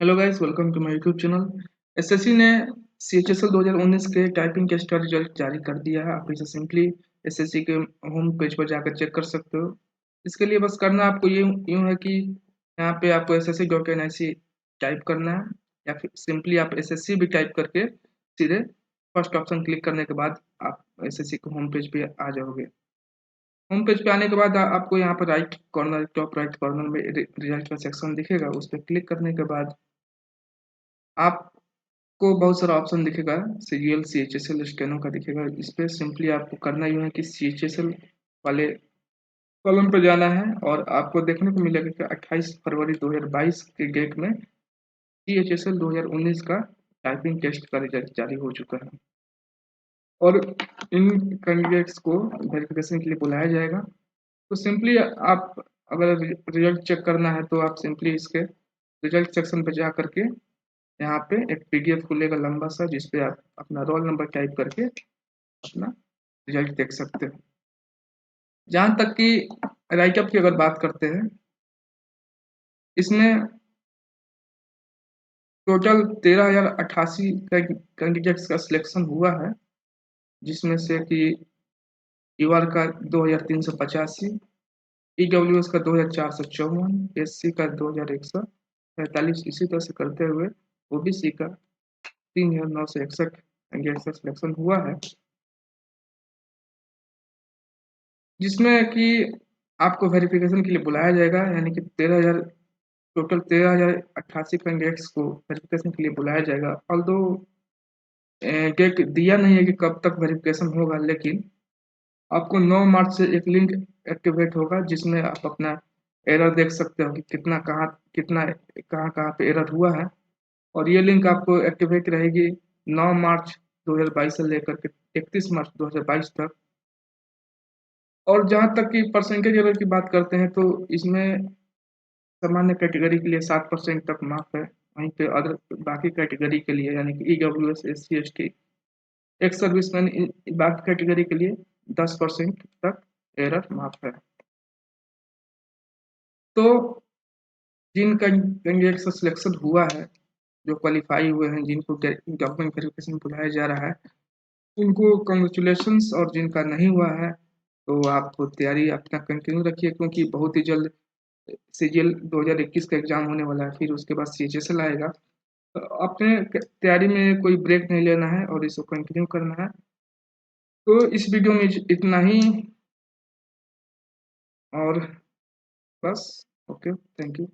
Hello guys, welcome to my YouTube channel. SSC ने CHSL 2019 के typing test का result जारी कर दिया है। आप इसे सिंपली एसएससी के होम पेज पर जाकर चेक कर सकते हो। इसके लिए बस करना आपको ये यूँ है कि यहाँ पे आपको ssc.nic टाइप करना है, या फिर सिंपली आप एसएससी भी टाइप करके सीधे फर्स्ट ऑप्शन क्लिक करने के बाद आप एसएससी के होम पेज पे आ जाओगे। होम पेज पे आने के बाद आपको यहाँ पर right corner, top right corner में रिजल्ट का सेक्शन दिखेगा। उस पर क्लिक करने के बाद आपको बहुत सारा ऑप्शन दिखेगा। सीजीएल सीएचएसएल स्टेनो का दिखेगा। इस पे सिंपली आपको करना यूँ है कि सीएचएसएल वाले कॉलम पे जाना है और आपको देखने को मिलेगा कि 28 फरवरी 2022 के डेट में सीएचएसएल 2019 का टाइपिंग टेस्ट का रिजल्ट जारी हो चुका है और इन कैंडिडेट्स को वेरिफिकेशन के लिए बुलाया जाएगा। तो सिंपली आप अगर रिजल्ट चेक करना है तो आप सिंपली इसके रिजल्ट सेक्शन पे जा करके यहाँ पे एक पीडीएफ खुलेगा लंबा सा, जिस पे आप अपना रोल नंबर टाइप करके अपना रिजल्ट देख सकते हो। जहाँ तक कि राइटअप की अगर बात करते हैं, इसमें टोटल 13,088 कैंडिडेट्स का सिलेक्शन हुआ है, जिसमें से कि यूआर का 2,385, ईडब्ल्यूएस का 2,454, एससी का 2,143, इसी तरह से करते हुए ओबीसी का 3,961 कैंडिडेट्स का सिलेक्शन हुआ है, जिसमें कि आपको वेरिफिकेशन के लिए बुलाया जाएगा। यानी कि 13,000 टोटल 13,088 कैंडिडेट्स को वेरिफिकेशन के लिए बुलाया जाएगा। ऑल्दो डेट दिया नहीं है कि कब तक वेरिफिकेशन होगा, लेकिन आपको 9 मार्च से एक लिंक एक्टिवेट होगा, जिसमें आप अपना एरर देख सकते हो कि कहाँ कहाँ पे एरर हुआ है। और ये लिंक आपको एक्टिवेट रहेगी 9 मार्च 2022 से लेकर के 31 मार्च 2022 तक। और जहाँ तक कि परसेंटेज एरर की बात करते हैं, तो इसमें सामान्य कैटेगरी के लिए 7% तक माफ है। वहीं पे अदर बाकी कैटेगरी के लिए, यानी कि EWS, SC, ST, ex serviceman, बाकी कैटेगरी के लिए 10% तक एरर माफ है। तो जिन कैंडिडेट का सिलेक्शन हुआ है, जो क्वालिफाई हुए हैं, जिनको डॉक्यूमेंट वेरिफिकेशन बुलाया जा रहा है, उनको कॉन्ग्रेचुलेशंस। और जिनका नहीं हुआ है तो आप तैयारी अपना कंटिन्यू रखिए, क्योंकि बहुत ही जल्द सीजीएल 2021 का एग्जाम होने वाला है। फिर उसके बाद सीएचएसएल आएगा। तो अपने तैयारी में कोई ब्रेक नहीं लेना है और इसको कंटिन्यू करना है। तो इस वीडियो में इतना ही, और बस। Okay, thank you.